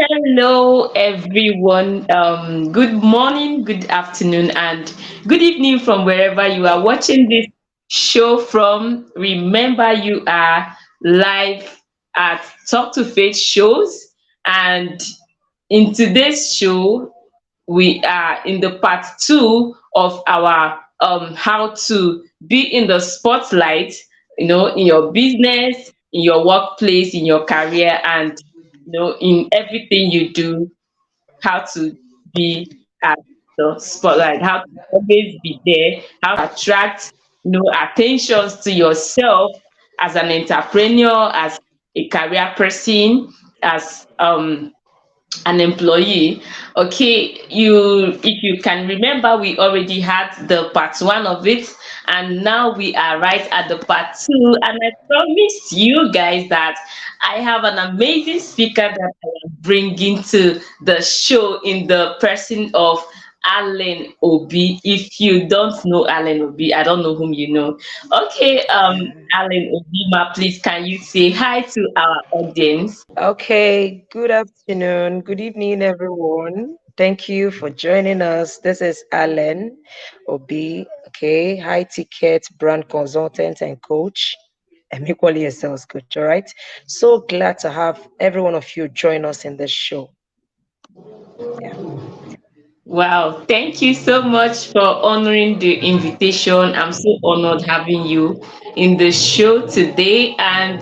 Hello, everyone. Good morning, good afternoon, and good evening from wherever you are watching this show from. Remember, you are live at Talk to Faith shows, and in today's show, we are in the part two of our how to be in the spotlight, in your business, in your workplace, in your career, and in everything you do, how to be at the spotlight, how to always be there, how to attract attentions to yourself as an entrepreneur, as a career person, as an employee. Okay, if you can remember, we already had the part one of it, and now we are right at the part two. And I promise you guys that I have an amazing speaker that I am bringing to the show in the person of Arlene Obi. If you don't know Arlene Obi, I don't know whom you know. Okay, Arlene Obi, ma, please can you say hi to our audience? Okay, good afternoon, good evening, everyone. Thank you for joining us. This is Alan Obi, okay, high ticket brand consultant and coach. I'm equally a sales coach, all right? So glad to have every one of you join us in this show. Yeah. Wow, thank you so much for honoring the invitation. I'm so honored having you in the show today. And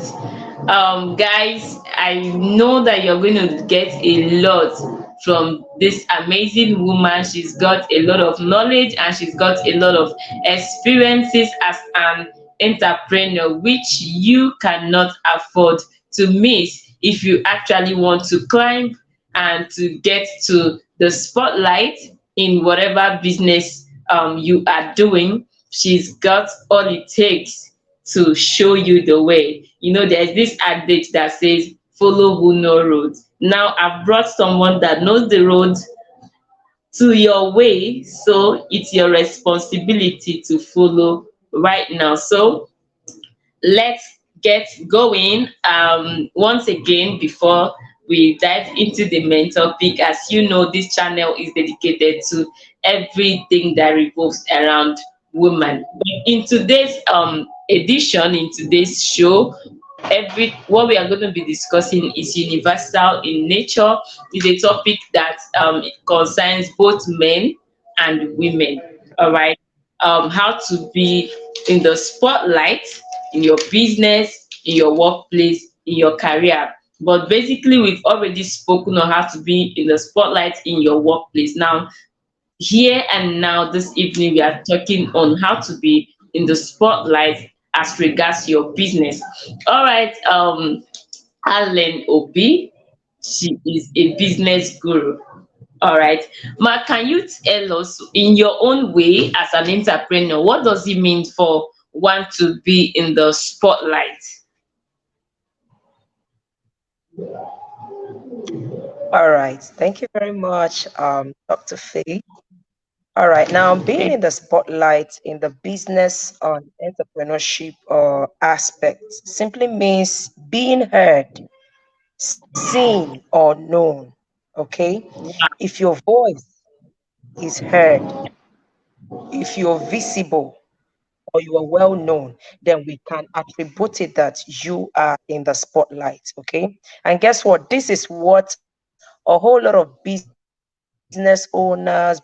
guys, I know that you're going to get a lot from this amazing woman. She's got a lot of knowledge and she's got a lot of experiences as an entrepreneur, which you cannot afford to miss if you actually want to climb and to get to the spotlight in whatever business you are doing. She's got all it takes to show you the way. There's this adage that says, follow who know roads. Now, I've brought someone that knows the road to your way, so it's your responsibility to follow right now. So, let's get going. Once again, before we dive into the main topic, as you know, this channel is dedicated to everything that revolves around women. But in today's edition, in today's show, every what we are going to be discussing is universal in nature. Is a topic that concerns both men and women. All right, how to be in the spotlight in your business, in your workplace, in your career. But basically, we've already spoken on how to be in the spotlight in your workplace. Now, here and now, this evening, we are talking on how to be in the spotlight as regards your business. All right, Alan Obi, she is a business guru. All right, Ma, can you tell us in your own way as an entrepreneur, what does it mean for one to be in the spotlight? All right. Thank you very much, Dr. Faye. All right. Now, being Okay. in the spotlight in the business entrepreneurship aspect simply means being heard, seen, or known. Okay. If your voice is heard, if you're visible, or you are well known, then we can attribute it that you are in the spotlight. Okay. And guess what? This is what a whole lot of business owners,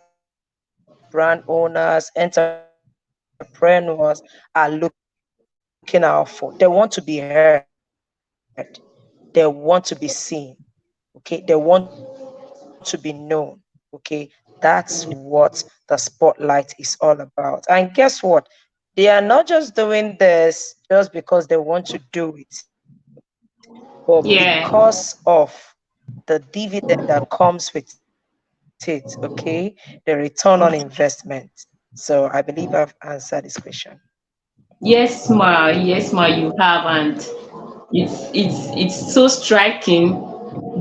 brand owners, entrepreneurs are looking out for. They want to be heard, they want to be seen, okay? They want to be known. Okay, they want to be known. Okay, that's what the spotlight is all about. And guess what? They are not just doing this just because they want to do it, but because of the dividend that Yeah. comes with it, okay? The return on investment. So I believe I've answered this question. Yes, yes, ma, you have, and it's so striking,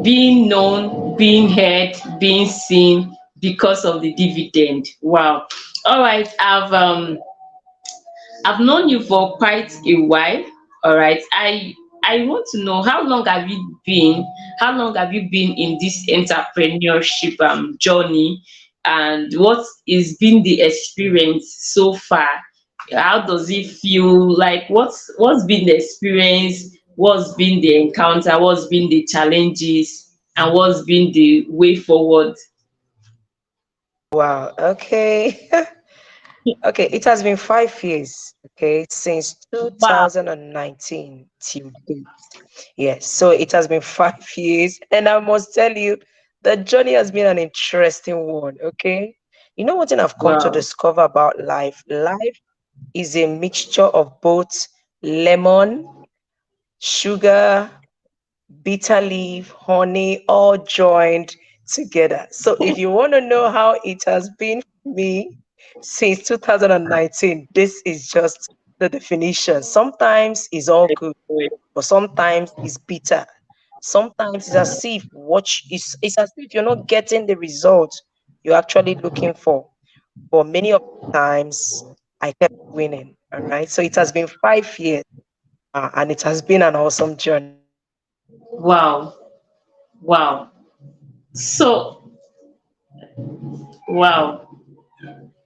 being known, being heard, being seen because of the dividend. Wow. All right, I've known you for quite a while. All right, I I want to know how long have you been in this entrepreneurship journey, and what is been the experience so far? How does it feel like? What's been the experience? What's been the encounter? What's been the challenges? And what's been the way forward? Wow. Okay. Okay. It has been 5 years. Okay, since Wow, 2019 till date. Yes. So it has been 5 years, and I must tell you, the journey has been an interesting one. Okay. You know what thing I've come to wow. discover about life? Life is a mixture of both lemon, sugar, bitter leaf, honey, all joined together. So if you want to know how it has been for me since 2019, this is just the definition. Sometimes it's all good, but sometimes it's bitter. Sometimes it's as if it's as if you're not getting the result you're actually looking for. But many of the times I kept winning. All right. So it has been 5 years, and it has been an awesome journey. Wow, wow. So, wow.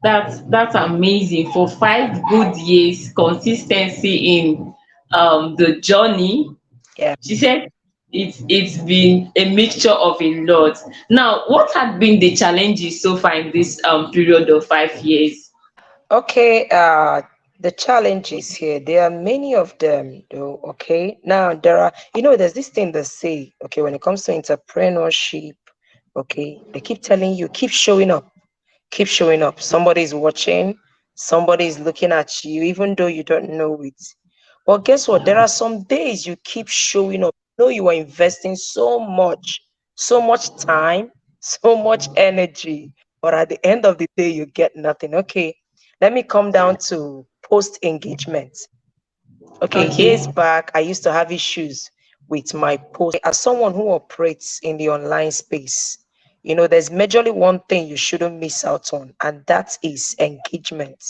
That's amazing. For 5 good years, consistency in the journey. Yeah. She said it's been a mixture of a lot. Now, what have been the challenges so far in this period of 5 years? Okay, the challenges here, there are many of them though. Okay, now there's this thing they say, okay, when it comes to entrepreneurship, okay, they keep telling you, keep showing up. Somebody's watching, somebody's looking at you, even though you don't know it. But guess what? There are some days you keep showing up. You know you are investing so much time, so much energy, but at the end of the day, you get nothing. Okay, let me come down to post engagement. Okay, years Okay, back, I used to have issues with my post. As someone who operates in the online space, there's majorly one thing you shouldn't miss out on, and that is engagement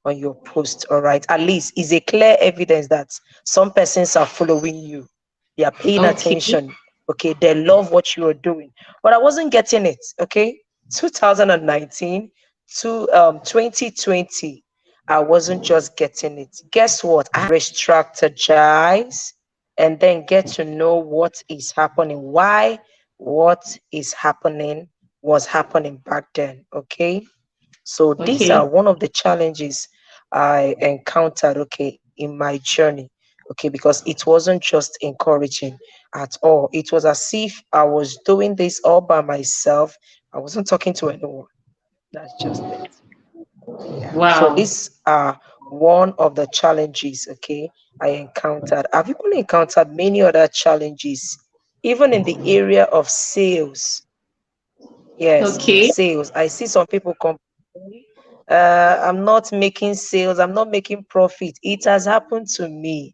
on your post. All right, at least is a clear evidence that some persons are following you, they are paying okay, attention. Okay, they love what you are doing, but I wasn't getting it. Okay, 2019 to 2020. I wasn't just getting it. Guess what? I re-strategize and then get to know what is happening, why what is happening was happening back then. Okay. So these are okay. one of the challenges I encountered, okay, in my journey. Okay, because it wasn't just encouraging at all. It was as if I was doing this all by myself. I wasn't talking to anyone. That's just it. Yeah. So Wow. these are one of the challenges, okay, I encountered. I've even encountered many other challenges, even in the area of sales. Yes, Okay, sales. I see some people complain, I'm not making sales, I'm not making profit. It has happened to me.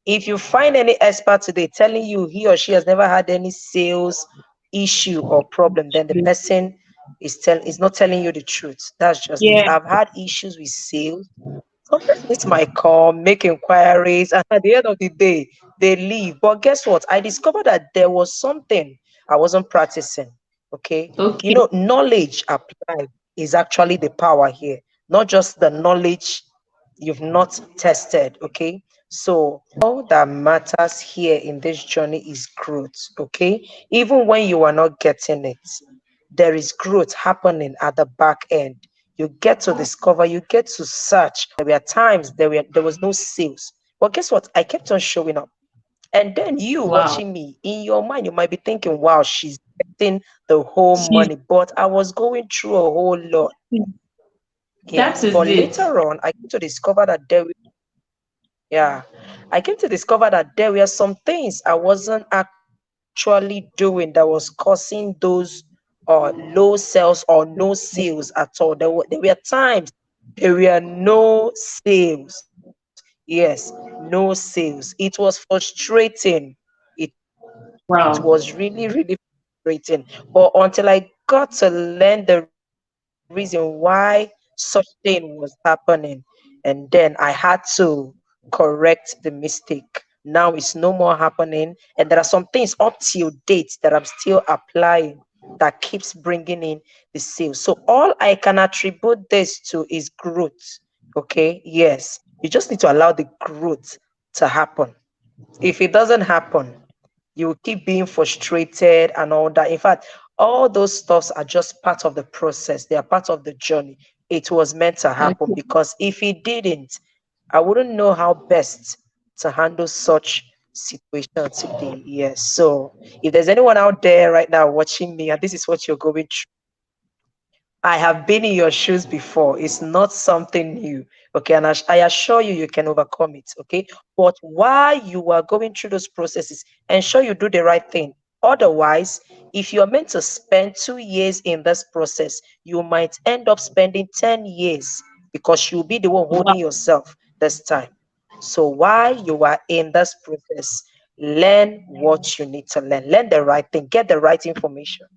If you find any expert today telling you he or she has never had any sales issue or problem, then the person is not telling you the truth. That's just it. yeah, I've had issues with sales. Some persons might come, make inquiries, and at the end of the day, they leave. But guess what? I discovered that there was something I wasn't practicing. Okay. okay, Knowledge applied is actually the power here, not just the knowledge you've not tested. Okay. So all that matters here in this journey is growth. Okay. Even when you are not getting it, there is growth happening at the back end. You get to discover, you get to search. There were times there was no sales. But guess what? I kept on showing up. And then you wow. watching me, in your mind, you might be thinking, wow, she's getting the whole She's, money. But I was going through a whole lot. that Yes. is But it. later on, I came to discover that yeah, I came to discover that there were some things I wasn't actually doing that was causing those low sales or no sales at all. There were times there were no sales. Yes, no sales. It was frustrating. It was really, really Wow. frustrating. But until I got to learn the reason why such thing was happening, and then I had to correct the mistake. Okay, Now it's no more happening. And there are some things up till date that I'm still applying that keeps bringing in the sales. So all I can attribute this to is growth. Okay. Yes. You just need to allow the growth to happen. If it doesn't happen, you will keep being frustrated and all that. In fact, all those stuffs are just part of the process. They are part of the journey. It was meant to happen Okay. because if it didn't, I wouldn't know how best to handle such situation today. Yes. So if there's anyone out there right now watching me and this is what you're going through, I have been in your shoes before. It's not something new. Okay. And I assure you, you can overcome it. Okay. But while you are going through those processes, ensure you do the right thing. Otherwise, if you're meant to spend 2 years in this process, you might end up spending 10 years because you'll be the one Wow. holding yourself this time. So while you are in this process, learn what you need to learn. Learn the right thing. Get the right information.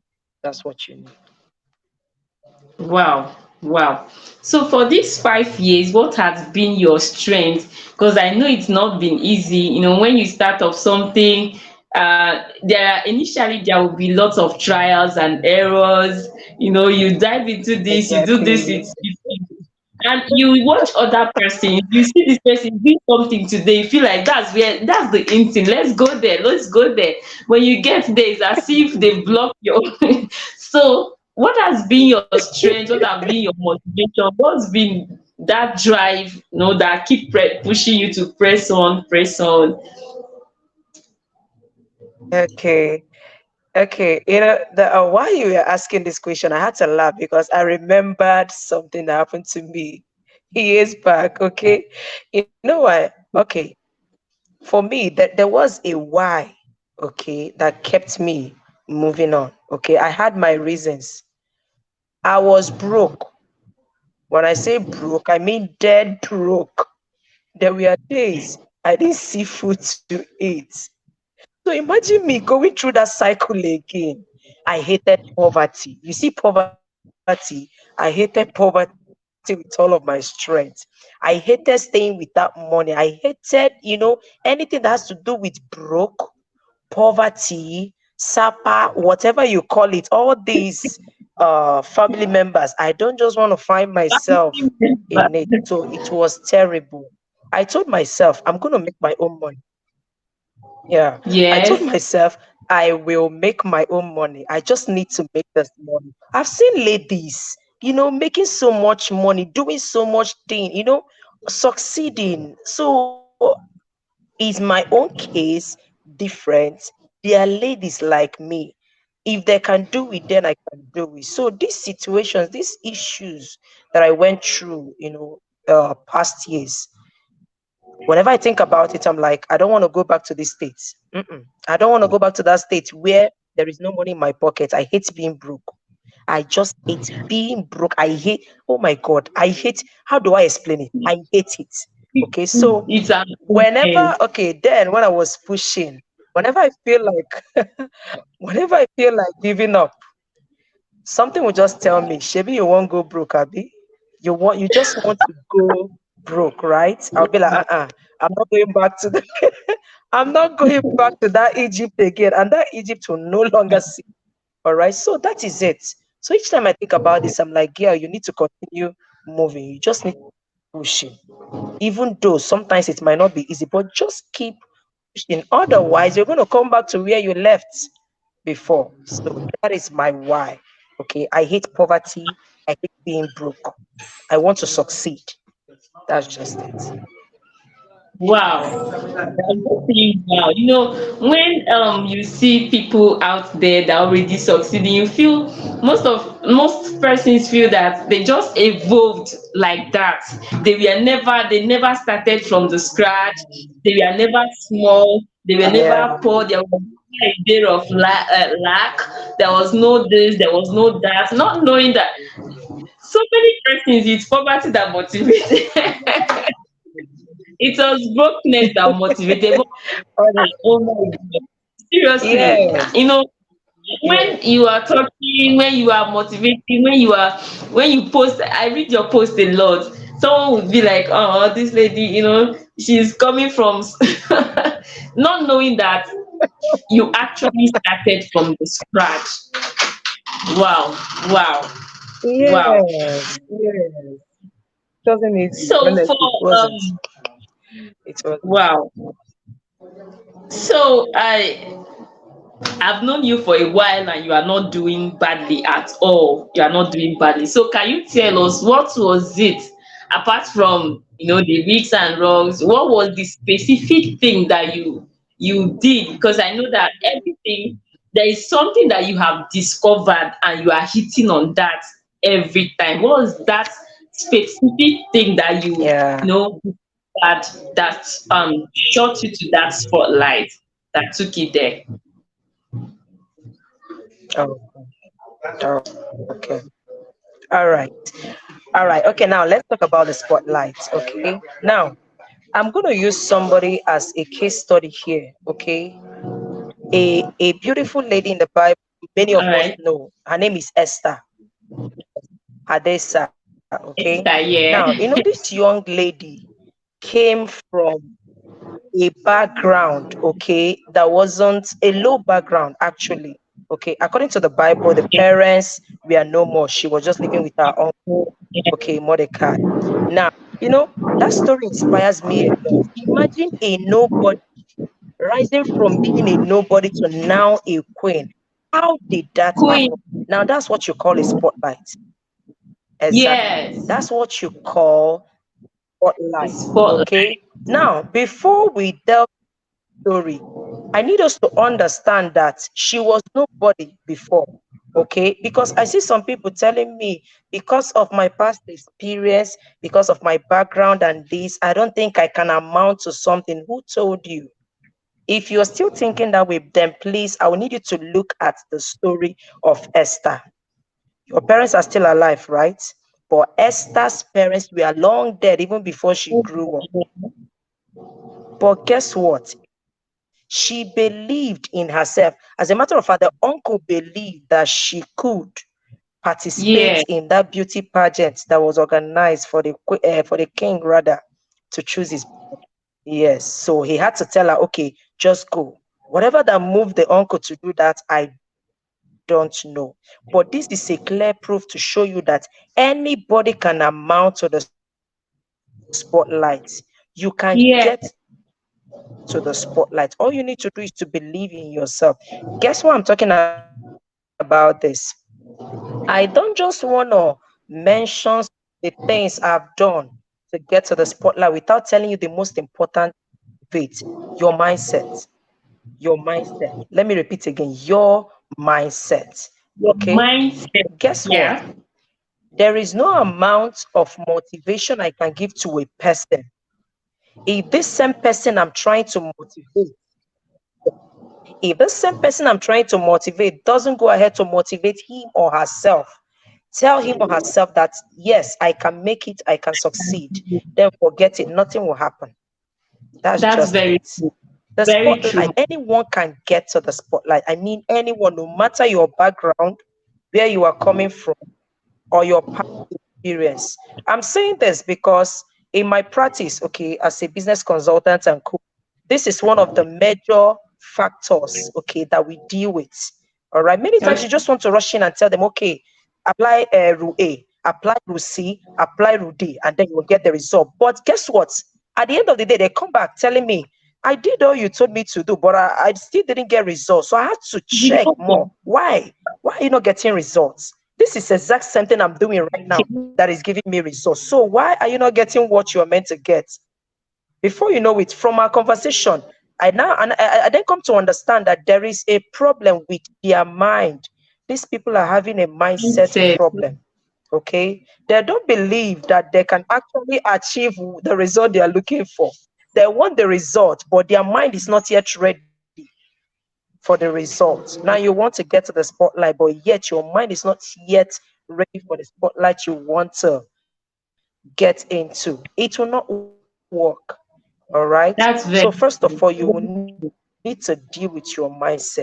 That's what you need. Wow, wow. So for these 5 years, what has been your strength? Because I know it's not been easy. When you start off something, there will be lots of trials and errors. You dive into this, you do this, Exactly. and you watch other person, you see this person do something today, you feel like that's the in thing, let's go there. When you get there, it's as if they block your so what has been your strength, what have been your motivation, what's been that drive, that keep pushing you to press on? Okay. Okay. While you were asking this question, I had to laugh because I remembered something that happened to me years back. Okay. You know what? Okay. For me, there was a why, okay, that kept me moving on. Okay. I had my reasons. I was broke. When I say broke, I mean dead broke. There were days I didn't see food to eat. So imagine me going through that cycle again. I hated poverty. You see, poverty, I hated poverty with all of my strength. I hated staying without money. I hated, anything that has to do with broke, poverty, sapa, whatever you call it, all these family members. I don't just want to find myself in it. So it was terrible. I told myself, I'm going to make my own money. Yeah, I told Yes. myself I will make my own money. I just need to make this money. I've seen ladies, making so much money, doing so much thing, succeeding. So is my own case different? There are ladies like me. If they can do it, then I can do it. So these situations, these issues that I went through, past years, whenever I think about it, I'm like, I don't want to go back to this state. I don't want to go back to that state where there is no money in my pocket. I hate being broke. I just hate being broke. I hate, oh my God, I hate, how do I explain it? I hate it. Okay, so It's an whenever, end. okay, then when I was pushing, whenever I feel like, whenever I feel like giving up, something will just tell me, Shebi, you won't go broke, Abby. You just want to go broke, right? I'll be like, I'm not going back to the, I'm not going back to that Egypt again, and that Egypt will no longer see. All right, so that is it. So each time I think about this, I'm like, yeah, you need to continue moving. You just need to keep pushing, even though sometimes it might not be easy, but just keep pushing. Otherwise, you're going to come back to where you left before. So that is my why. Okay. I hate poverty. I hate being broke. I want to succeed. That's just it. Wow. I'm just saying wow. When you see people out there that are already succeeding, you feel most persons feel that they just evolved like that. They never started from the scratch. They were never small. They were never Yeah. poor. There was never a day of lack. There was no this. There was no that. Not knowing that so many persons, it's poverty that motivates. It was brokenness that motivated. But oh Honestly. my God, seriously, Yes. when Yes. you are talking, when you are motivating, when you post, I read your post a lot. Someone would be like, oh, this lady, she's coming from not knowing that you actually started from the scratch. Wow, wow, wow. Yes, yes. It wasn't easy, So for honestly. It wasn't. um It wasn't. wow. So I've known you for a while and you are not doing badly at all. You are not doing badly. So can you tell us what was it, apart from the rigs and wrongs, what was the specific thing that you did? Because I know that everything, there is something that you have discovered and you are hitting on that every time. What was that specific thing that you Yeah. know that shot you to that spotlight, that took you there? Oh, okay. All right. All right. Okay. Now let's talk about the spotlight. Okay. Now I'm going to use somebody as a case study here. Okay. A beautiful lady in the Bible, many of All us right. know. Her name is Esther Hadessa. Okay. Esther, Now, yeah. this young lady came from a background, okay, that wasn't a low background actually. Okay, according to the Bible, the parents were no more. She was just living with her uncle, okay, Mordecai. Now, that story inspires me a lot. Imagine a nobody rising from being a nobody to now a queen. How did that Queen, happen? Now, that's what you call a spotlight. Exactly. yes. That's what you call The spotlight. spotlight. Okay. Now, before we delve story, I need us to understand that she was nobody before. Okay, because I see some people telling me, because of my past experience, because of my background and this, I don't think I can amount to something. Who told you? If you're still thinking that way, then please, I will need you to look at the story of Esther. Your parents are still alive, right? But Esther's parents were long dead even before she grew up. But guess what? She believed in herself. As a matter of fact, the uncle believed that she could Yeah. participate in that beauty pageant that was organized for the king rather to choose his. Yes, so he had to tell her, okay, just go. Whatever that moved the uncle to do that, I don't know. But this is a clear proof to show you that anybody can amount to the spotlight. You can get to the spotlight. All Yeah. you need to do is to believe in yourself. Guess why I'm talking about this? I don't just want to mention the things I've done to get to the spotlight without telling you the most important of it, your mindset. Your mindset. Let me repeat again, your mindset. Okay? Guess what? Your mindset. There is no Yeah. amount of motivation I can give to a person. If this same person I'm trying to motivate, if this same person I'm trying to motivate doesn't go ahead to motivate him or herself, tell him or herself that yes, I can make it, I can succeed, then forget it, nothing will happen. That's That's just very it. true. The Very true. spotlight, anyone can get to the spotlight. I mean, anyone, no matter your background, where you are coming from, or your past experience. I'm saying this because in my practice, okay, as a business consultant and coach, this is one of the major factors, okay, that we deal with. All right. Many times Okay. you just want to rush in and tell them, okay, apply rule A, apply rule C, apply rule D, and then you will get the result. But guess what? At the end of the day, they come back telling me, I did all you told me to do, but I still didn't get results. So I had to check more. Why? Why are you not getting results? This is exact same thing I'm doing right now that is giving me results. So why are you not getting what you are meant to get? Before you know it, from our conversation, I then come to understand that there is a problem with their mind. These people are having a mindset Mindset. problem. Okay, they don't believe that they can actually achieve the result they are looking for. They want the result, but their mind is not yet ready for the result. Now you want to get to the spotlight, but yet your mind is not yet ready for the spotlight you want to get into. It will not work. All right. So first of That's all, you very will need true. to deal with your mindset.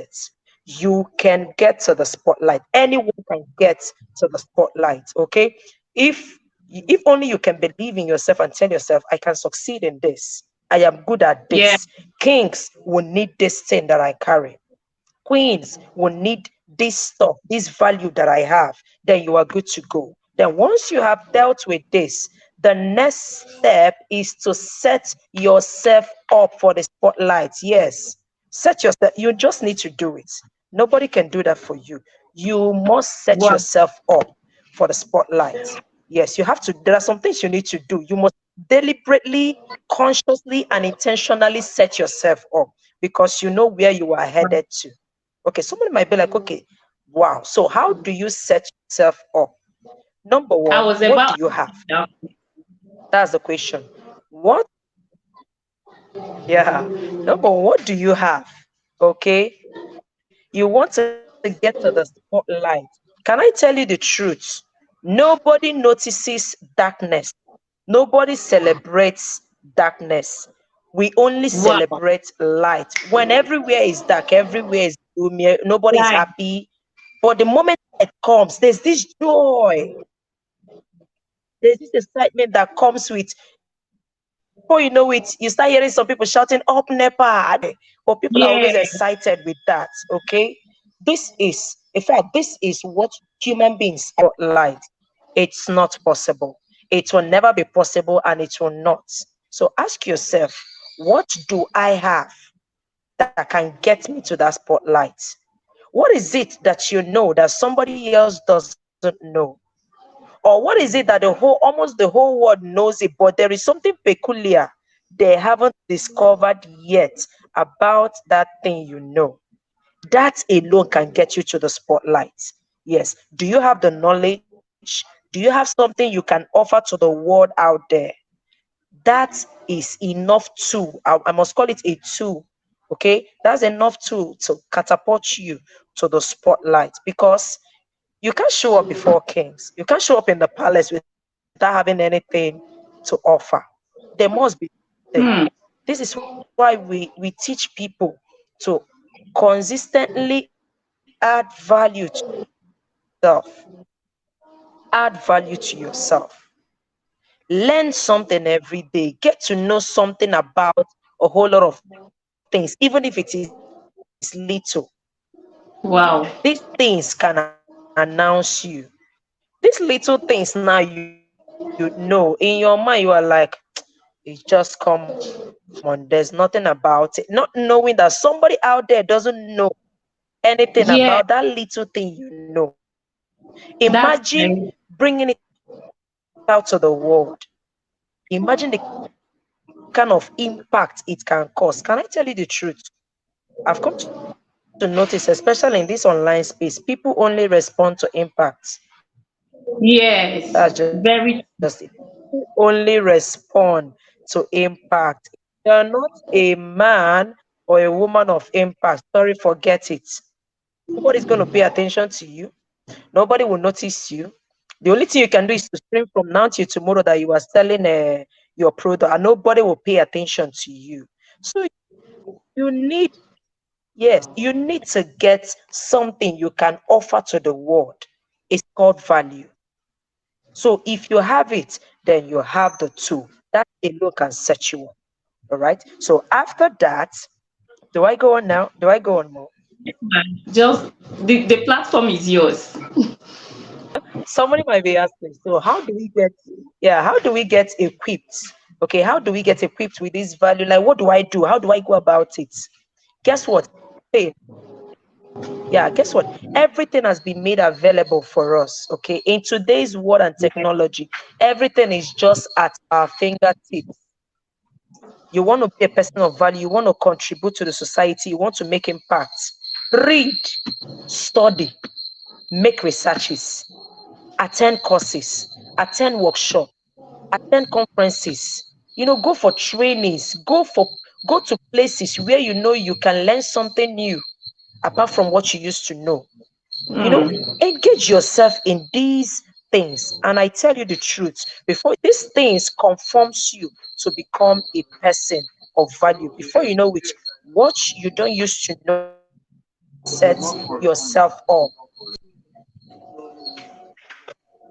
You can get to the spotlight. Anyone can get to the spotlight. Okay. If If only you can believe in yourself and tell yourself, I can succeed in this. I am good at Yeah. this. Kings will need this thing that I carry. Queens will need this stuff, this value that I have. Then you are good to go. Then once you have dealt with this, the next step is to set yourself up for the spotlight. Yes, set yourself. You just need to do it. Nobody can do that for you. You must set Wow. yourself up for the spotlight. Yes, you have to. There are some things you need to do. You must deliberately, consciously, and intentionally set yourself up because you know where you are headed to. Okay, somebody might be like, okay, wow. So how do you set yourself up? Number I one, was what about do you have? to That's the question. What? Yeah. Number one, what do you have? Okay. You want to get to the spotlight. Can I tell you the truth? Nobody notices darkness. Nobody celebrates darkness. We only wow. celebrate light. When everywhere is dark, everywhere is gloomy, nobody is Like, happy. But the moment it comes, there's this joy, there's this excitement that comes with. Before you know it, you start hearing some people shouting up NEPA. But people are yeah. always excited with that. Okay. This is, in fact, this is what human beings light. It's not possible. It will never be possible and it will not. So ask yourself, what do I have that can get me to that spotlight? What is it that you know that somebody else doesn't know? Or what is it that the whole almost the whole world knows it, but there is something peculiar they haven't discovered yet about that thing you know? That alone can get you to the spotlight. Yes. Do you have the knowledge? Do you have something you can offer to the world out there? That is enough tool. I must call it a tool. Okay, that's enough tool to catapult you to the spotlight because you can't show up before kings. You can't show up in the palace without having anything to offer. There must be something. Hmm. This is why we teach people to consistently add value to yourself. Add value to yourself. Learn something every day. Get to know something about a whole lot of things, even if it is little. These things can Wow. announce you. These little things now, in your mind, you are like, it's just common. There's nothing about it. Not knowing that somebody out there doesn't know anything about that little thing you know. Yeah. Imagine bringing it out to the world. That's very, Imagine the kind of impact it can cause. Can I tell you the truth? I've come to notice, especially in this online space, people only respond to impact. That's just it. People only respond to impact. yes. Very, People only respond to impact. If you're not a man or a woman of impact, sorry, forget it. Nobody's going to pay attention to you. Nobody will notice you. The only thing you can do is to scream from now till tomorrow that you are selling your product, and nobody will pay attention to you. So you need, yes, you need to get something you can offer to the world. It's called value. So if you have it, then you have the tool. That alone can set you up. All right. So after that, do I go on now? Do I go on more? just the platform is yours. Somebody might be asking, so how do we get, yeah, how do we get equipped? Okay, how do we get equipped with this value? Like, what do I do? How do I go about it? Guess what? Hey, yeah, guess what? Everything has been made available for us. Okay, in today's world and Yeah. technology, everything is just at our fingertips. You want to be a person of value, you want to contribute to the society, you want to make impact. Read, study, make researches, attend courses, attend workshops, attend conferences, go for trainings, go to places where you know you can learn something new apart from what you used to know. you know Hmm. Engage yourself in these things, and I tell you the truth, before these things conforms you to become a person of value. Before you know it, what you don't used to know sets yourself up.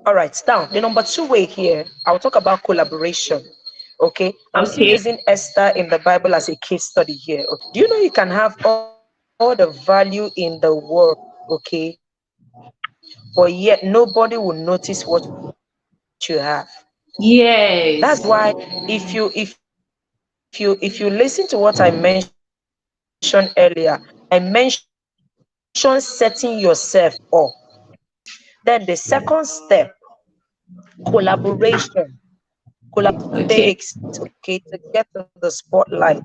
All right, now the number two way here, I'll talk about collaboration. Okay, I'm still Okay. using Esther in the Bible as a case study here. Do you know you can have all the value in the world, okay, but yet nobody will notice what you have? That's why Yes. if you listen to what I mentioned earlier, I mentioned setting yourself up. Then the second step, collaboration. Collaboration takes, Okay. okay, to get to the spotlight,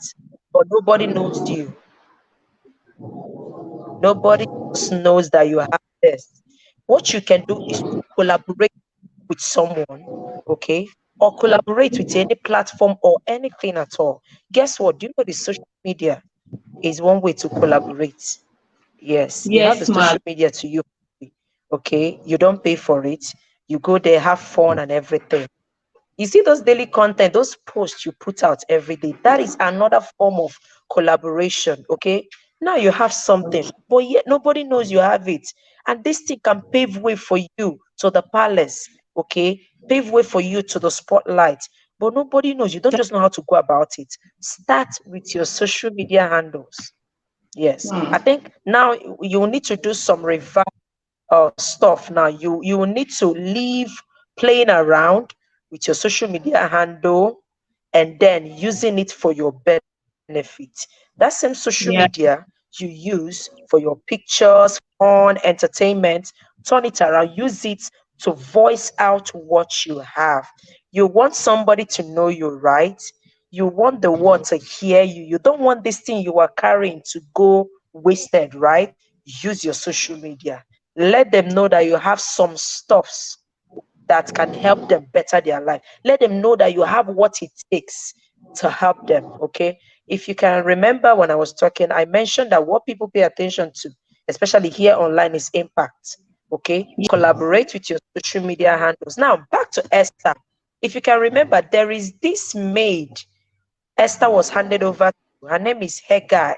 but nobody knows you. Nobody just knows that you have this. What you can do is to collaborate with someone, okay, or collaborate with any platform or anything at all. Guess what? Do you know the social media is one way to collaborate? Yes, you have the Yes, ma'am. social media to you, okay? You don't pay for it. You go there, have fun and everything. You see those daily content, those posts you put out every day, that is another form of collaboration. Okay. Now you have something, but yet nobody knows you have it. And this thing can pave way for you to the palace. Okay. Pave way for you to the spotlight. But nobody knows. You don't just know how to go about it. Start with your social media handles. Yes. I Hmm. think now you need to do some revival stuff. Now you will need to leave playing around with your social media handle and then using it for your benefit. That same social Yeah. media you use for your pictures, fun, entertainment, turn it around, use it to voice out what you have. You want somebody to know you, right? You want the world to hear you. You don't want this thing you are carrying to go wasted, right? Use your social media. Let them know that you have some stuffs that can help them better their life. Let them know that you have what it takes to help them. Okay. If you can remember when I was talking, I mentioned that what people pay attention to, especially here online, is impact. Okay. Collaborate with your social media handles. Now, back to Esther. If you can remember, there is this maid Esther was handed over to. Her name is Hegai.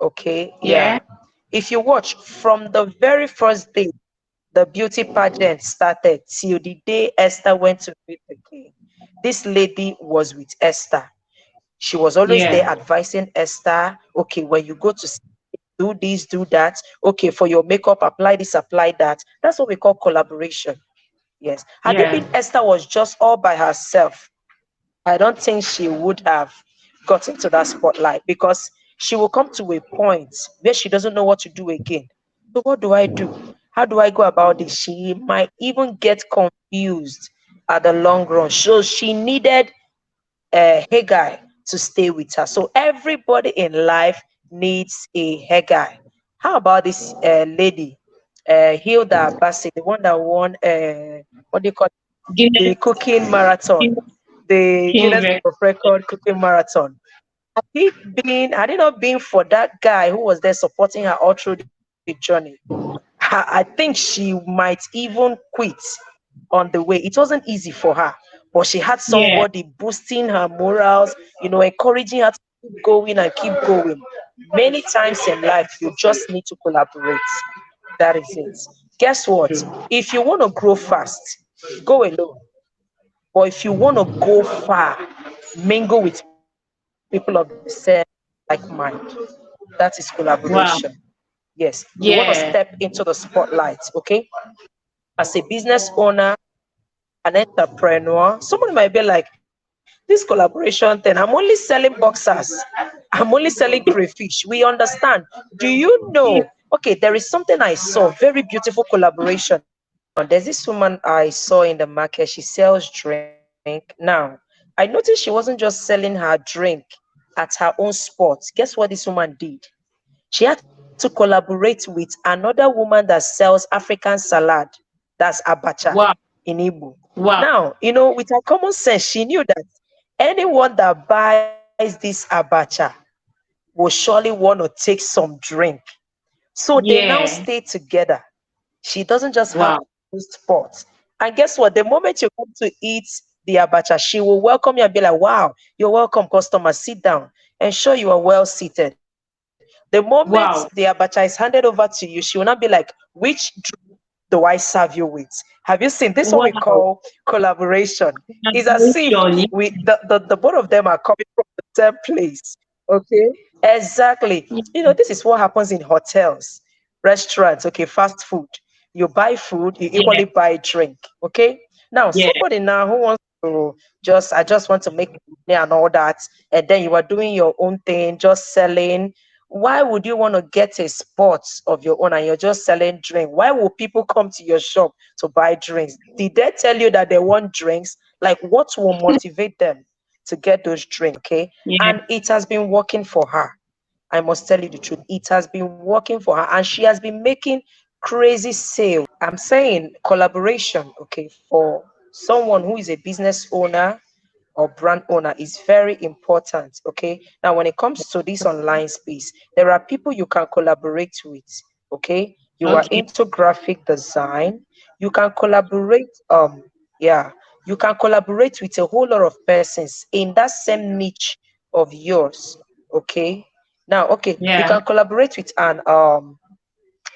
Okay. Yeah. Yeah. If you watch from the very first day the beauty pageant started till the day Esther went to meet the king. This lady was with Esther. She was always there Yeah. advising Esther, okay, when you go to do this, do that. Okay, for your makeup, apply this, apply that. That's what we call collaboration. Yes. Had it Yeah. been Esther was just all by herself, I don't think she would have gotten to that spotlight because she will come to a point where she doesn't know what to do again. So, what do I do? How do I go about this? She might even get confused at the long run. So, she needed Haggai to stay with her. So, everybody in life needs a Haggai. How about this lady, Hilda Bassett, the one that won, what do you call it? The Guinness, cooking marathon, Guinness the King Guinness Record. Book of Record cooking marathon. Had it not been for that guy who was there supporting her all through the journey, I think she might even quit on the way. It wasn't easy for her, but she had Yeah. somebody boosting her morals, encouraging her to keep going and keep going. Many times in life, you just need to collaborate. That is it. Guess what? If you want to grow fast, go alone. But if you want to go far, mingle with people of the same like mind. That is collaboration. Wow. Yes, you want to step Yeah. into the spotlight, okay? As a business owner, an entrepreneur, somebody might be like, this collaboration thing, I'm only selling boxers, I'm only selling crayfish. We understand. Do you know? Okay, there is something I saw, very beautiful collaboration. Now, there's this woman I saw in the market. She sells drink. Now, I noticed she wasn't just selling her drink at her own spot. Guess what this woman did? She had to collaborate with another woman that sells African salad. That's abacha Wow. in Igbo. Wow. Now, with her common sense, she knew that anyone that buys this abacha will surely want to take some drink. So they now stay Yeah. together. She doesn't just have Wow. two spots. And guess what? The moment you come to eat the abacha, she will welcome you and be like, wow, you're welcome, customer. Sit down. Ensure you are well seated. The moment the Wow. abacha is handed over to you, she will not be like, which drink? do I serve you with? Have you seen this one we Wow. call collaboration? It's as if Collaboration. the both of them are coming from the same place. Okay, exactly. Yeah. This is what happens in hotels, restaurants, okay, fast food. You buy food, you Yeah. equally buy drink. Okay. Now, Yeah. somebody now who wants to I just want to make money and all that, and then you are doing your own thing, just selling. Why would you want to get a spot of your own and you're just selling drink? Why will people come to your shop to buy drinks? Did they tell you that they want drinks? Like, what will motivate them to get those drinks? Okay. Yeah. And it has been working for her. I must tell you the truth. It has been working for her, and she has been making crazy sales. I'm saying collaboration, okay, for someone who is a business owner or brand owner is very important. Okay. Now, when it comes to this online space, there are people you can collaborate with. Okay. You are Okay. into graphic design. You can collaborate. Yeah, you can collaborate with a whole lot of persons in that same niche of yours. Okay. Now, okay, you Yeah. can collaborate with an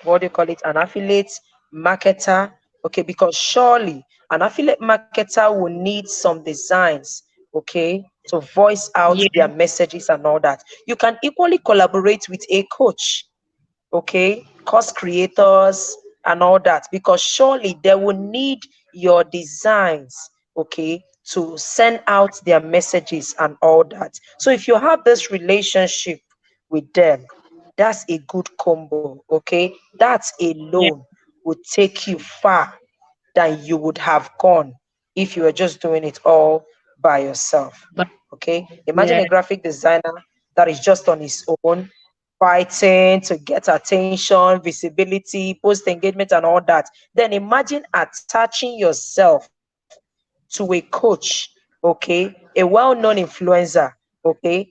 what do you call it, an affiliate marketer. Okay, because surely an affiliate marketer will need some designs, okay, to voice out their Yeah. messages and all that. You can equally collaborate with a coach, okay, course creators and all that, because surely they will need your designs, okay, to send out their messages and all that. So if you have this relationship with them, that's a good combo. Okay, that Yeah. alone would take you far than you would have gone if you were just doing it all by yourself. But Okay, imagine yeah. a graphic designer that is just on his own, fighting to get attention, visibility, post engagement, and all that. Then imagine attaching yourself to a coach, okay, a well known influencer, okay,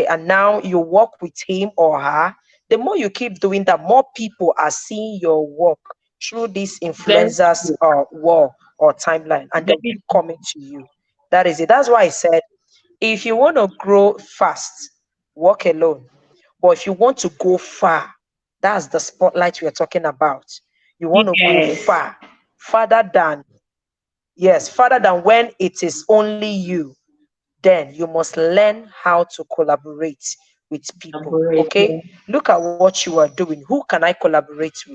and now you work with him or her. The more you keep doing that, more people are seeing your work through this Very influencers true. wall or timeline, and they'll Very keep coming to you. That is it. That's why I said, if you want to grow fast, walk alone. But if you want to go far, that's the spotlight we are talking about. You want to go yes. far, farther than, yes, farther than when it is only you. Then you must learn how to collaborate with people. Okay? Collaborating. Look at what you are doing. Who can I collaborate with?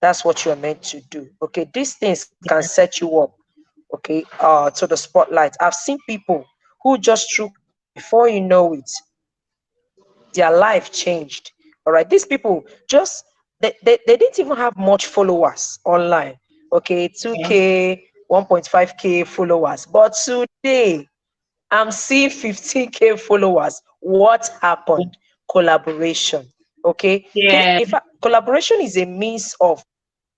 That's what you're meant to do. Okay, these things can Yeah. set you up, okay, to the spotlight. I've seen people who just through collab, before you know it, their life changed. All right, these people just they didn't even have much followers online. Okay, Yeah. 2K, 1.5K followers. But today I'm seeing 15K followers. What happened? Collaboration. Okay. Yeah. In fact, collaboration is a means of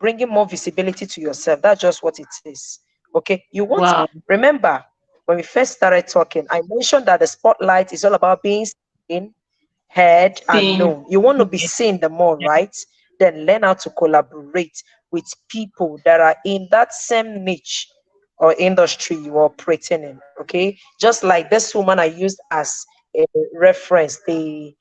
bringing more visibility to yourself. That's just what it is. Okay. You want, Wow. remember, when we first started talking, I mentioned that the spotlight is all about being seen, heard, and Seeing. known. You want to be Yeah. seen the more, right? Then learn how to collaborate with people that are in that same niche or industry you are operating in. Okay, just like this woman I used as a reference, the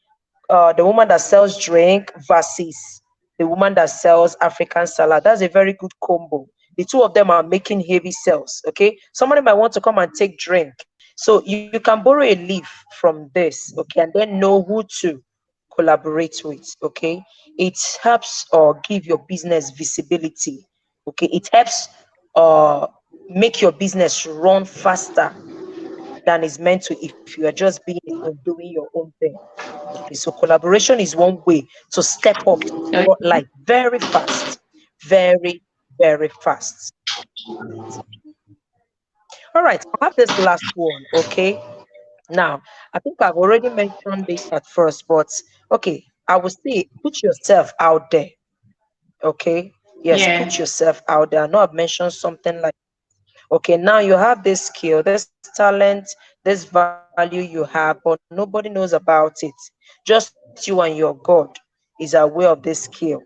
woman that sells drink versus the woman that sells African salad. That's a very good combo. The two of them are making heavy sales. Okay, somebody might want to come and take drink, so you can borrow a leaf from this. Okay, and then know who to collaborate with. Okay, it helps give your business visibility. Okay, it helps uh make your business run faster than is meant to if you are just being and doing your own thing. Okay, so collaboration is one way to step up to the Okay. spotlight very fast, very, very fast. All right, I have this last one. Okay, now I think I've already mentioned this at first, but okay, I will say put yourself out there. Okay, yes, Yeah. put yourself out there. I know I've mentioned something like, okay, now you have this skill, this talent, this value you have, but nobody knows about it. Just you and your God is aware of this skill.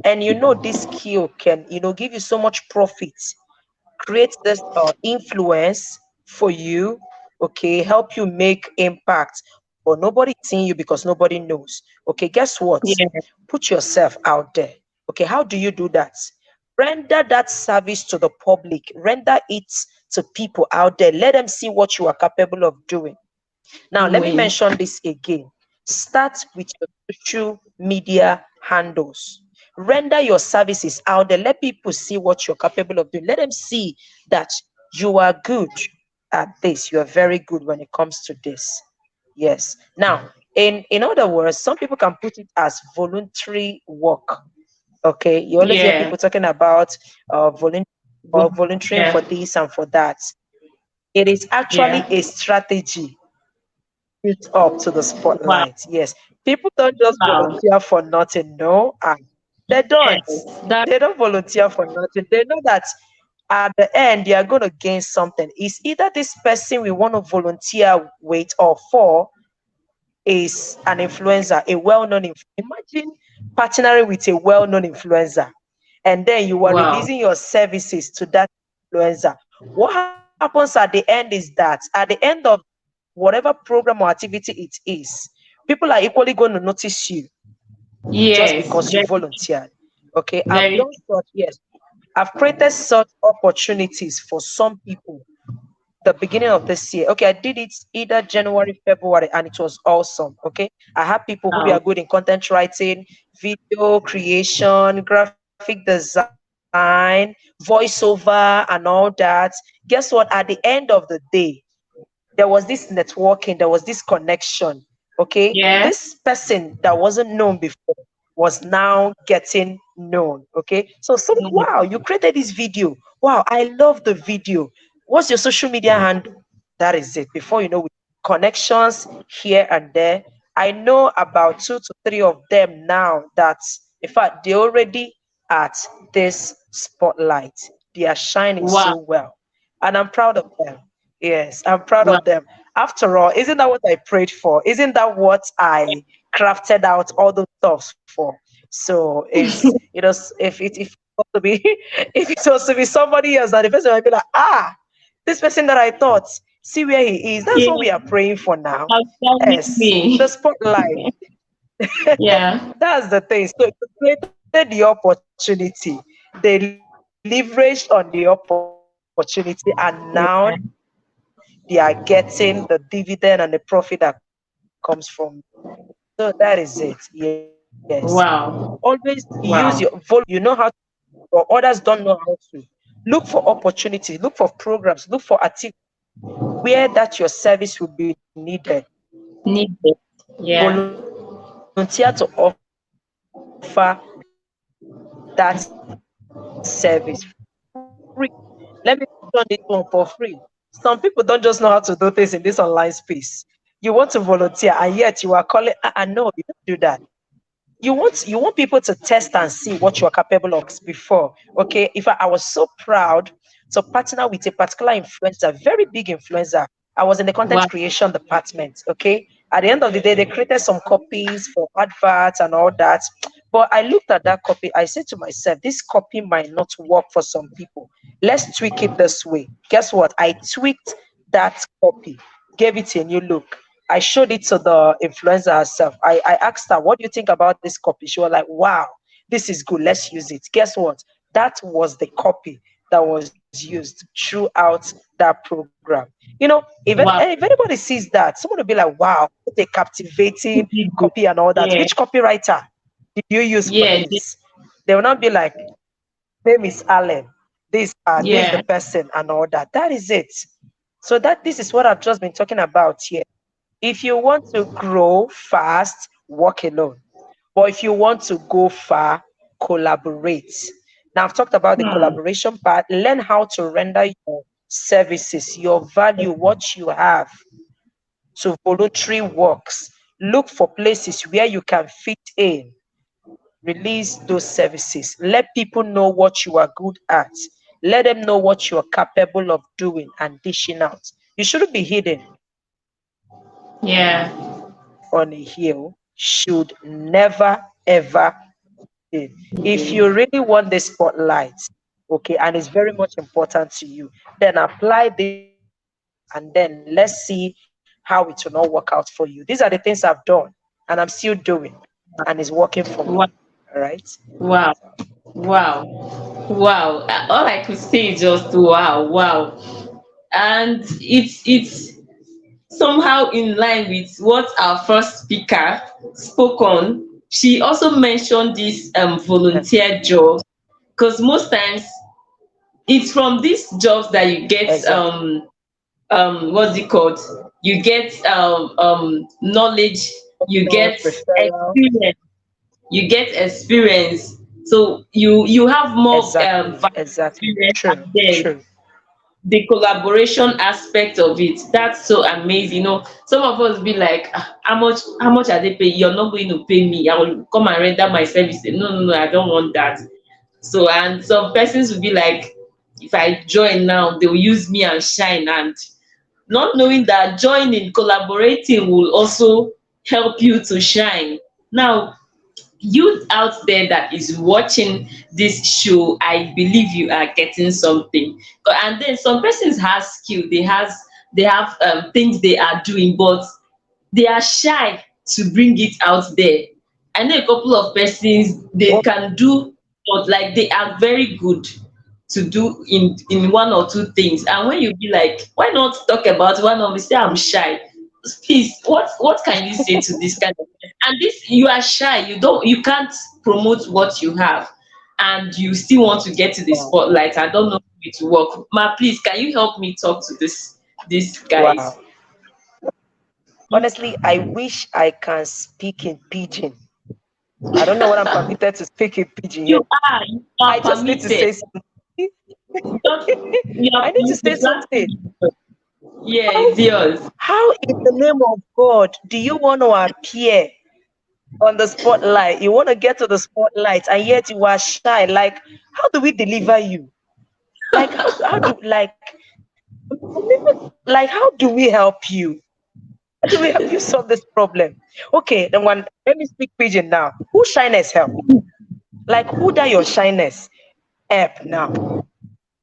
And this skill can, give you so much profit, create this influence for you, okay, help you make impact, but nobody seeing you because nobody knows. Okay, guess what? Yeah. Put yourself out there. Okay, how do you do that? Render that service to the public, render it to people out there. Let them see what you are capable of doing. Now, let me Doing. mention this again. Start with your social media handles. Render your services out there. Let people see what you're capable of doing. Let them see that you are good at this. You are very good when it comes to this. Yes. Now, in other words, some people can put it as voluntary work. Okay. You always hear Yeah. people talking about volunteering for Yeah. this and for that. It is actually Yeah. a strategy built up to the Wow. spotlight. Yes, people don't just Wow. volunteer for nothing. No, and they don't. Yes. That. They don't volunteer for nothing. They know that at the end they are going to gain something. It's either this person we want to volunteer with or for is an influencer, a well-known. Imagine partnering with a well-known influencer, and then you are Wow. releasing your services to that influencer. What happens at the end is that at the end of whatever program or activity it is, people are equally going to notice you just Yes. because you Very. volunteered. Okay, I've Very. done such, yes. I've created such opportunities for some people the beginning of this year. Okay, I did it either January, February, and it was awesome. Okay, I have people who Wow. are good in content writing, video creation, graphic design, voiceover, and all that. Guess what? At the end of the day, there was this networking, there was this connection. Okay, Yeah. this person that wasn't known before was now getting known. Okay, so somebody, Mm. wow, you created this video. Wow, I love the video. What's your social media handle? That is it. Before you know, with connections here and there. I know about two to three of them now that, in fact, they already at this spotlight. They are shining Wow. so well. And I'm proud of them. Yes, I'm proud Wow. of them. After all, isn't that what I prayed for? Isn't that what I crafted out all those stuff for? So it's, if it was to be if it was to be somebody else, that the person might be like, ah, this person that I thought, see where he is. That's Yeah. what we are praying for now. Outstanding Yes, the me. spotlight. Yeah. That's the thing. So it created the opportunity. They leveraged on the opportunity, and now they are getting Yeah. the dividend and the profit that comes from it. So that is it. Yes. Always use your volume. You know how to, Wow. or others Wow. don't know how to. Look for opportunities, look for programs, look for activities where that your service will be needed. Volunteer to offer Needed. that Yeah. service for free. Let me mention this one for free. Some people don't just know how to do things in this online space. You want to volunteer and yet you are calling, no, you don't do that. You want people to test and see what you are capable of. You want people to test and see what you are capable of. Before. Okay, if I was so proud to partner with a particular influencer, very big influencer. I was in the content Wow. creation department. Okay, at the end of the day, they created some copies for adverts and all that. But I looked at that copy. I said to myself, this copy might not work for some people. Let's tweak it this way. Guess what? I tweaked that copy, gave it a new look. I showed it to the influencer herself. I asked her, what do you think about this copy? She was like, wow, this is good. Let's use it. Guess what? That was the copy that was used throughout that program. If Wow. anybody sees that, someone will be like, wow, what a captivating Who did it? copy and all that. Yeah. Which copywriter did you use for Yeah. this? They will not be like, name is Allen. This is the Yeah. person and all that. That is it. So that this is what I've just been talking about here. If you want to grow fast, work alone. But if you want to go far, collaborate. Now, I've talked about the Hmm. collaboration part. Learn how to render your services, your value, what you have to voluntary works. Look for places where you can fit in. Release those services. Let people know what you are good at. Let them know what you are capable of doing and dishing out. You shouldn't be hidden. Yeah. On a hill should never ever be. If you really want the spotlight, okay, and it's very much important to you, then apply these strategies and then let's see how it will not work out for you. These are the things I've done and I'm still doing, and it's working for Wow. me. All right. Wow. Wow. Wow. All I could say is just wow, wow. And it's somehow in line with what our first speaker spoke on. She also mentioned this volunteer job, because most times it's from these jobs that you get Exactly. what's it called? You get knowledge, you get Referral. experience, you get experience. So you have more Exactly. vast Exactly. experience, and True. then True. the collaboration aspect of it, that's so amazing. Some of us be like, "Ah, how much are they paying? You're not going to pay me, I will come and render my service." No, no, no, I don't want that. So, and some persons will be like, if I join now, they'll use me and shine, and not knowing that joining, collaborating will also help you to shine. Now, you out there that is watching this show, I believe you are getting something. And then some persons has skill, they have things they are doing, but they are shy to bring it out there. I know a couple of persons, they What? can do, but like they are very good to do in one or two things. And when you be like, why not talk about one of them? Say, I'm shy. Please, what can you say to this kind of, and this, you are shy, you can't promote what you have, and you still want to get to the Wow. spotlight. I don't know if it will work. Ma, please, can you help me talk to this guys? Wow. Honestly, I wish I can speak in pidgin. I don't know what I'm permitted to speak in pidgin You here. you I are just need to permitted. say something. Just, you are I need to permitted. say something. Yeah, How it's yours. how in the name of God do you want to appear on the spotlight? You want to get to the spotlight and yet you are shy. Like, how do we deliver you? Like how do we help you? How do we help you solve this problem? Okay, then one let me speak pigeon now. Who shyness help? Like who that your shyness help now?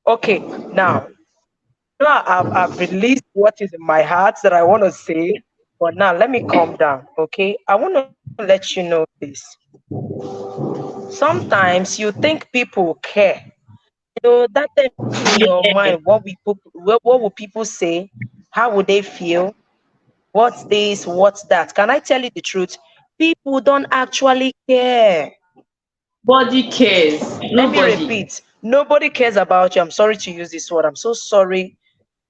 Okay, now I've released what is in my heart that I want to say. But now let me calm down. Okay. I want to let you know this. Sometimes you think people care. That thing in your mind, what will people say? How would they feel? What's this? What's that? Can I tell you the truth? People don't actually care. Nobody cares. Let me Nobody. repeat. Nobody cares about you. I'm sorry to use this word. I'm so sorry,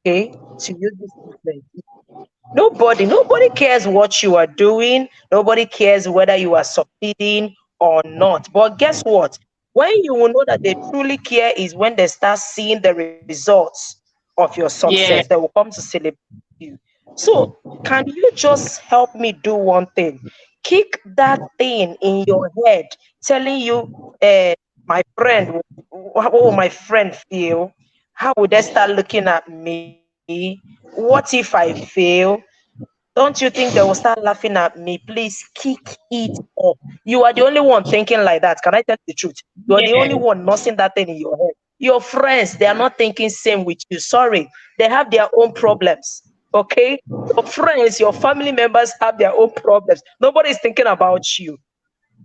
okay, to use this statement. Nobody cares what you are doing. Nobody cares whether you are succeeding or not. But guess what? When you will know that they truly care is when they start seeing the results of your success. They Yeah, will come to celebrate you. So, can you just help me do one thing? Kick that thing in your head, telling you, my friend, what will my friend feel? How would they start looking at me? What if I fail? Don't you think they will start laughing at me? Please kick it off. You are the only one thinking like that. Can I tell you the truth? You are the only yeah, one nursing that thing in your head. Your friends, they are not thinking same with you. Sorry. They have their own problems. Okay? Your friends, your family members have their own problems. Nobody is thinking about you.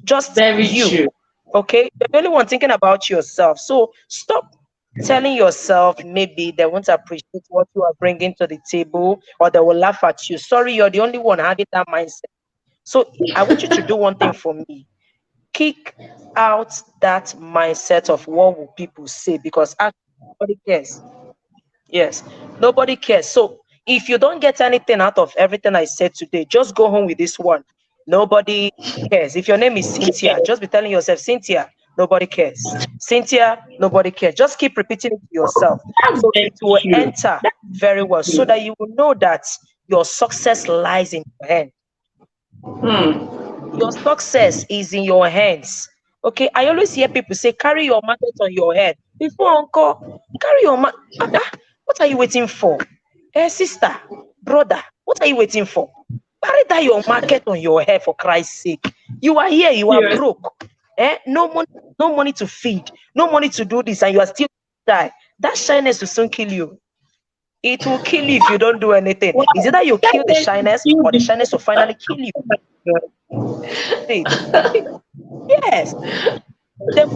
Just very you. true. Okay? You're the only one thinking about yourself. So stop telling yourself maybe they won't appreciate what you are bringing to the table or they will laugh at you. Sorry, you're the only one having that mindset. So I want you to do one thing for me. Kick out that mindset of what will people say because actually nobody cares. Yes, nobody cares. So if you don't get anything out of everything I said today, just go home with this one. Nobody cares. If your name is Cynthia, just be telling yourself, Cynthia, nobody cares. Cynthia, nobody cares. Just keep repeating it to yourself. That's So very it will true. enter That's very well so true. that you will know that your success lies in your hand. Hmm. Your success is in your hands. Okay, I always hear people say, carry your market on your head. Before uncle, carry your what are you waiting for? Sister, brother, what are you waiting for? Carry that your market on your head for Christ's sake. You are here, you are Serious. broke. No money to feed, no money to do this, and you are still die. That shyness will soon kill you. It will kill you if you don't do anything. Wow. Is it that you That kill the makes me shyness feel or the the shyness will finally kill you? See, yes. Then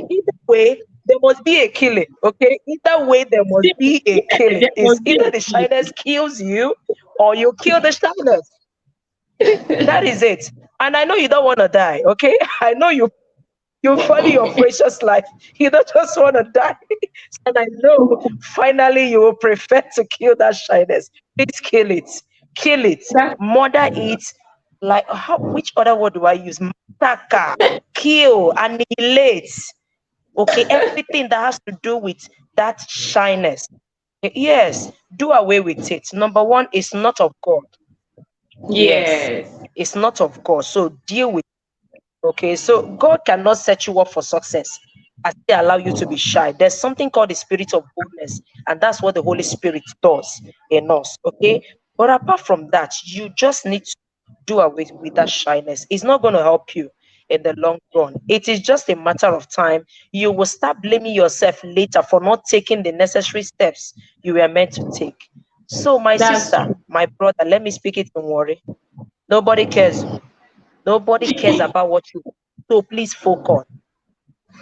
either way, there must be a killing. Okay, either way, there must be a killing. There It's must be either a the feeling. shyness kills you, or you kill the shyness. That is it. And I know you don't want to die. Okay, I know you value your precious life. You don't just want to die. And I know finally you will prefer to kill that shyness. Please kill it. Kill it. That Murder it. Like how, which other word do I use? Massacre, kill, annihilate. Okay, everything that has to do with that shyness. Yes, do away with it. Number one, it's not of God. Yes, yes, it's not of God. So deal with. Okay, so God cannot set you up for success as He allow you to be shy. There's something called the spirit of boldness, and that's what the Holy Spirit does in us. Okay, but apart from that, you just need to do away with that shyness. It's not going to help you in the long run. It is just a matter of time. You will start blaming yourself later for not taking the necessary steps you were meant to take. So, my that's sister, true. my brother, let me speak it in worry. Nobody cares. Nobody cares about what you want. So please focus.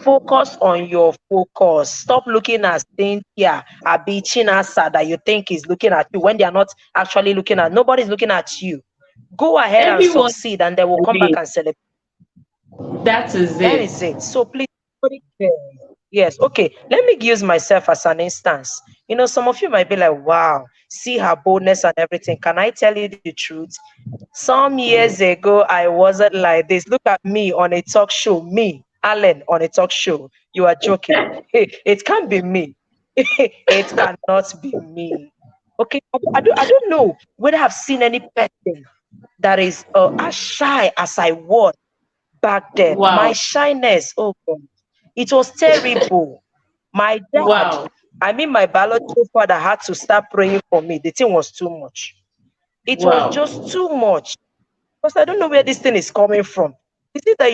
Focus on your focus. Stop looking at Cynthia, Abi, Chinasa that you think is looking at you when they are not actually looking at. Nobody's looking at you. Go ahead and Everyone succeed, and they will come back away. and celebrate. That is That it. is it. So please, nobody cares. Yes, okay. Let me use myself as an instance. Some of you might be like, wow, see her boldness and everything. Can I tell you the truth? Some years ago, I wasn't like this. Look at me on a talk show. Me, Allen, on a talk show. You are joking. It can't be me. It cannot be me. Okay, I don't know whether I've seen any person that is as shy as I was back then. My Wow, shyness, oh God, it was terrible. My dad, wow, I mean, my biological father had to start praying for me. The thing was too much. It was just wow. too much because I don't know where this thing is coming from. Is it that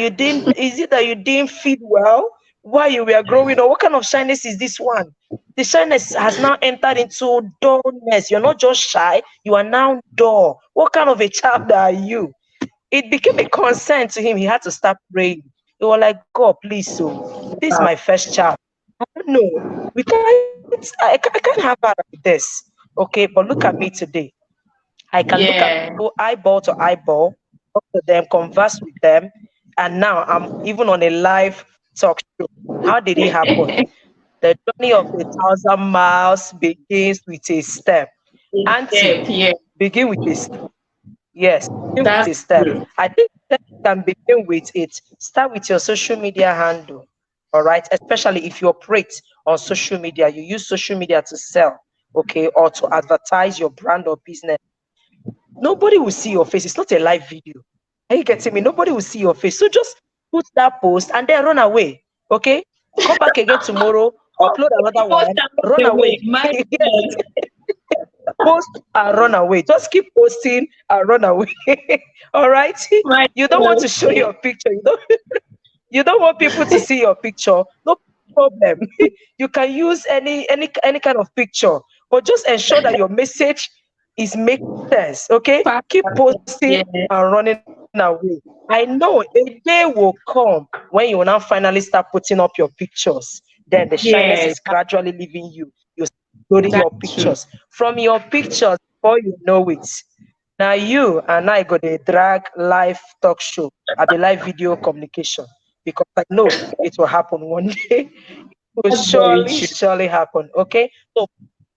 you didn't feed well while you were growing up? What kind of shyness is this one? The shyness has now entered into dullness. You're not just shy, you are now dull. What kind of a child are you? It became a concern to him. He had to start praying. He was like, God, please, so this is Wow. my first child. I don't know. I can't have her like this. Okay, but look at me today. I can look at Yeah. people eyeball to eyeball, talk to them, converse with them, and now I'm even on a live talk show. How did it happen? The journey of 1,000 miles begins with a step. Auntie, Step, yeah. begin with a step. Yes, begin with That's a step. true. I think step you can begin with it. Start with your social media handle. All right, especially if you operate on social media, you use social media to sell, okay, or to advertise your brand or business. Nobody will see your face. It's not a live video. Are you getting me? Nobody will see your face. So just put that post and then run away. Okay? Come back again tomorrow, Oh, upload another people one, stand run away. away. My Yes, God. post and run away. Just keep posting and run away. All right? My You don't want God. to show your picture. You don't want people to see your picture. No problem. You can use any kind of picture, but just ensure that your message is making sense. Okay, Fast keep and posting yeah. and running away. I know a day will come when you will now finally start putting up your pictures. Then the shyness Yeah. is gradually leaving you. You start uploading your That's true. pictures. From your pictures, before you know it, now you and I got a drag live talk show. I be live video communication because I know it will happen one day. It will That's very surely, true. surely happen. Okay. So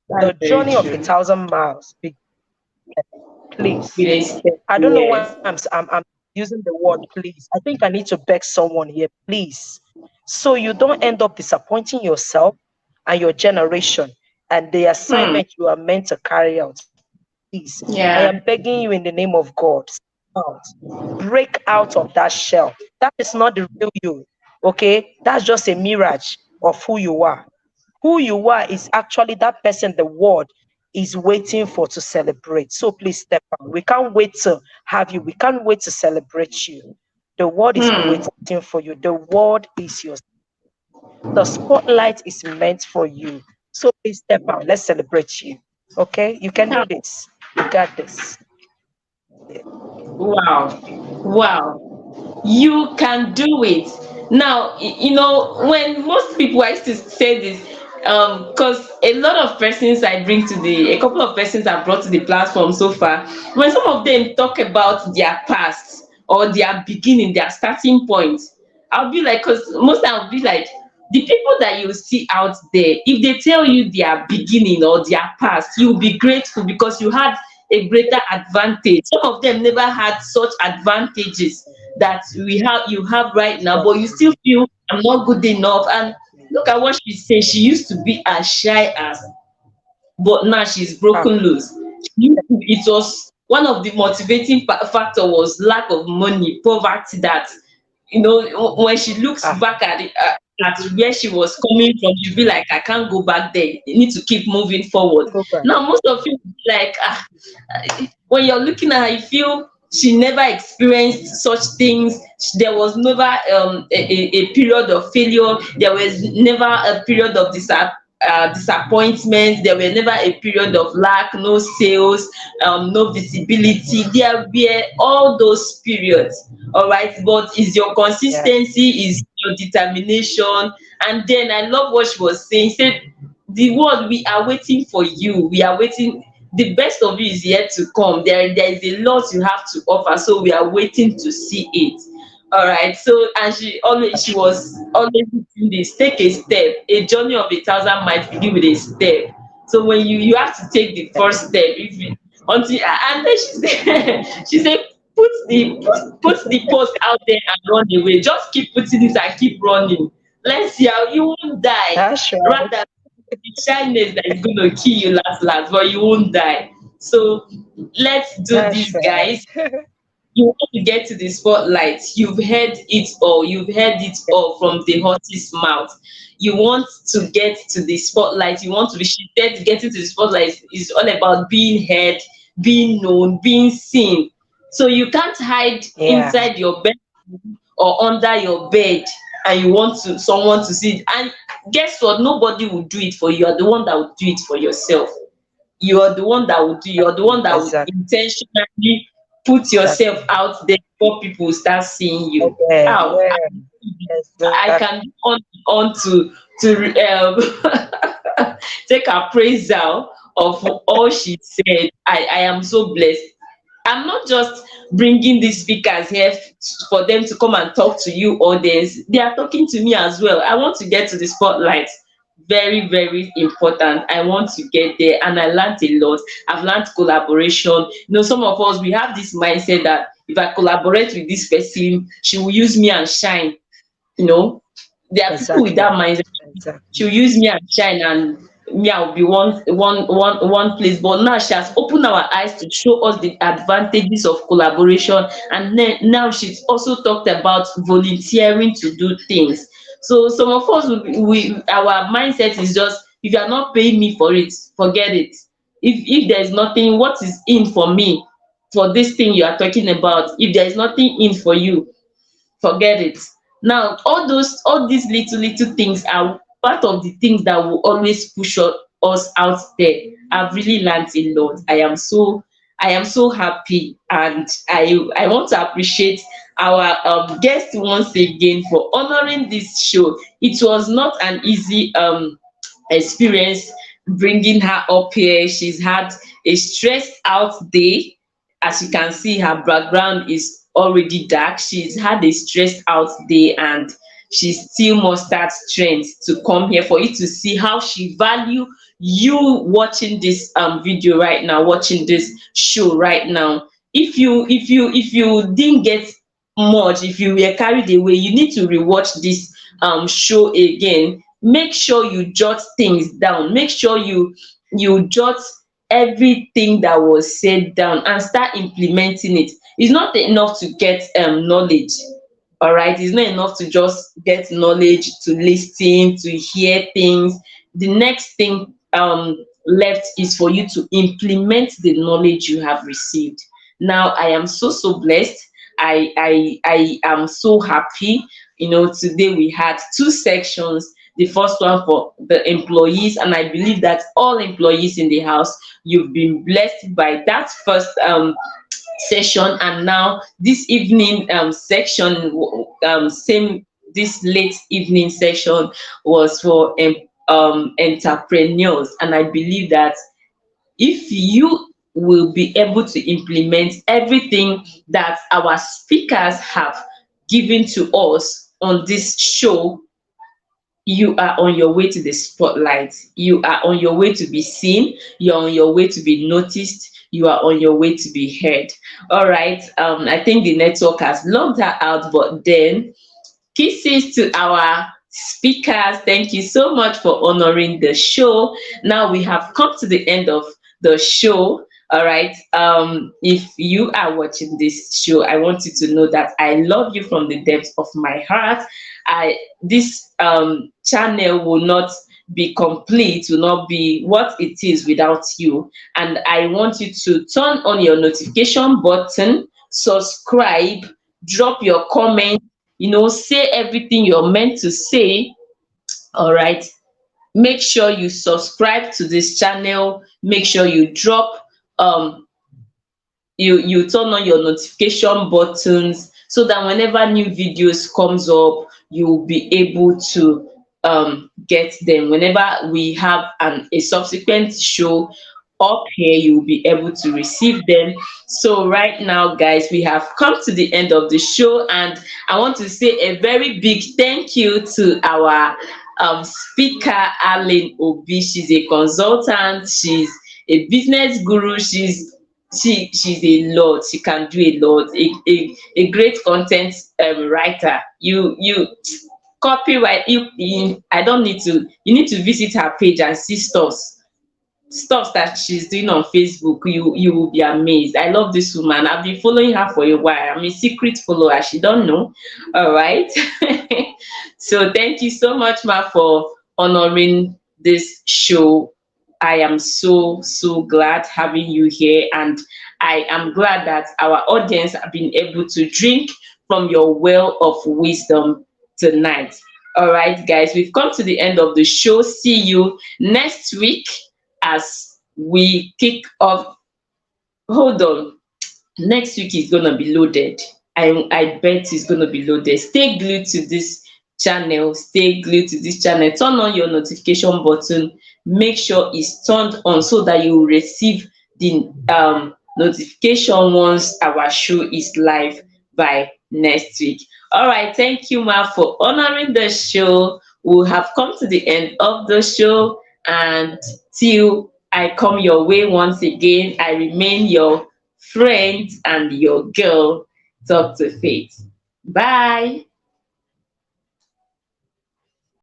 That's the very journey of a true. 1,000 miles, please. With a step, I don't know why yes. I'm using the word please. I think I need to beg someone here, please. So you don't end up disappointing yourself and your generation and the Hmm. assignment you are meant to carry out. Please, I Yeah. am begging you in the name of God, out. Break out of that shell. That is not the real you. Okay? That's just a mirage of who you are. Who you are is actually that person the world is waiting for to celebrate. So please step out. We can't wait to have you. We can't wait to celebrate you. The world is Hmm. waiting for you. The world is your the spotlight is meant for you. So please step out. Let's celebrate you. Okay? You can do this. You got this. Wow. Wow. You can do it. Now, when most people, I used to say this, because a lot of persons I bring to a couple of persons I've brought to the platform so far, when some of them talk about their past or their beginning, their starting point, I'll be like, because most I'll be like, the people that you see out there, if they tell you their beginning or their past, you'll be grateful because you had a greater advantage. Some of them never had such advantages that you have right now, but you still Exactly. feel I'm not good enough. And look at what she said. She used to be as shy as, but now she's Ah, broken loose. It was one of the motivating factor was lack of money, poverty, that when she looks ah, back at it, at where she was coming from, she'll be like, I can't go back there. You need to keep moving forward. go back. Now most of you be like, when you're looking at her, you feel she never experienced such things. There was never a period of failure. There was never a period of disappointment. There were never a period of lack, no sales, no visibility. There were all those periods. All right, but is your Yeah, consistency, is your determination. And then I love what she was saying. She said, the world, we are waiting for you. We are waiting. The best of you is yet to come. There is a lot you have to offer, so we are waiting to see it. All right. So, and she was always doing this. Take a step. A journey of 1,000 miles begin with a step. So when you have to take the yeah. first step, if you, until and then she said she said put the post out there and run away. Just keep putting it and keep running. Let's see how you won't die. That's right. Rather, the shyness that is going to kill you last, but you won't die. So let's do That's this, guys. right. You want to get to the spotlight. You've heard it all. You've heard it all from the horse's mouth. You want to get to the spotlight. You want to be, she said, getting to the spotlight is all about being heard, being known, being seen. So you can't hide Yeah, inside your bed or under your bed and you want someone to see it. And guess what? Nobody will do it for you. You're the one that will do it for yourself. You're the one that will do, you're the one that will exactly. intentionally put yourself Exactly. out there before people start seeing you. Yeah, How yeah, I exactly. can go on to take appraisal of all she said. I am so blessed. I'm not just bringing these speakers here for them to come and talk to you audience. They are talking to me as well. I want to get to the spotlight. Very, very important. I want to get there, and I learned a lot. I've learned collaboration. Some of us, we have this mindset that if I collaborate with this person, she will use me and shine. you know there are people with that Exactly. mindset. Exactly. She'll use me and shine, and me, I'll be one place. But now she has opened our eyes to show us the advantages of collaboration. And then now she's also talked about volunteering to do things. So some of us, our mindset is just, if you are not paying me for it, forget it. If there is nothing, what is in for me for this thing you are talking about? If there is nothing in for you, forget it. Now, all these little things are part of the things that will always push us out there. I've really learned a lot. I am so happy, and I want to appreciate our guest once again for honoring this show. It was not an easy experience bringing her up here. She's had a stressed out day. As you can see, her background is already dark. She's had a stressed out day, and she still mustered strength to come here for you to see how she value you watching this video right now, watching this show right now. If you didn't get much, if you were carried away, you need to rewatch this show again. Make sure you jot things down. Make sure you jot everything that was said down and start implementing it. It's not enough to get knowledge. All right, it's not enough to just get knowledge, to listen, to hear things. The next thing left is for you to implement the knowledge you have received. Now, I am so blessed. I am so happy. Today we had two sections. The first one for the employees, and I believe that all employees in the house, you've been blessed by that first session. And now this evening section, same this late evening session was for entrepreneurs, and I believe that if you will be able to implement everything that our speakers have given to us on this show, you are on your way to the spotlight. You are on your way to be seen. You're on your way to be noticed. You are on your way to be heard. All right. I think the network has logged her out, but then kisses to our speakers. Thank you so much for honoring the show. Now we have come to the end of the show. All right. If you are watching this show, I want you to know that I love you from the depths of my heart. This channel will not be complete, will not be what it is without you. And I want you to turn on your notification button, subscribe, drop your comment, say everything you're meant to say. All right, make sure you subscribe to this channel, make sure you drop you turn on your notification buttons, so that whenever new videos comes up, you'll be able to get them. Whenever we have a subsequent show up here, you'll be able to receive them. So right now, guys, we have come to the end of the show, and I want to say a very big thank you to our speaker, Arlene Obi. She's a consultant, she's a business guru, she's a lot, she can do a lot, a great content writer. You copyright, I don't need to, you need to visit her page and see stuff that she's doing on Facebook. You will be amazed. I love this woman. I've been following her for a while. I'm a secret follower. She don't know. All right. So thank you so much, Ma, for honoring this show. I am so glad having you here, and I am glad that our audience have been able to drink from your well of wisdom tonight. All right, guys, we've come to the end of the show. See you next week as we kick off. Hold on, next week is gonna be loaded. I bet it's gonna be loaded. Stay glued to this channel, stay glued to this channel. Turn on your notification button, make sure it's turned on so that you will receive the notification once our show is live by next week. All right, thank you, Ma, for honoring the show. We have come to the end of the show, and till I come your way once again, I remain your friend and your girl, Dr. Faith. Bye.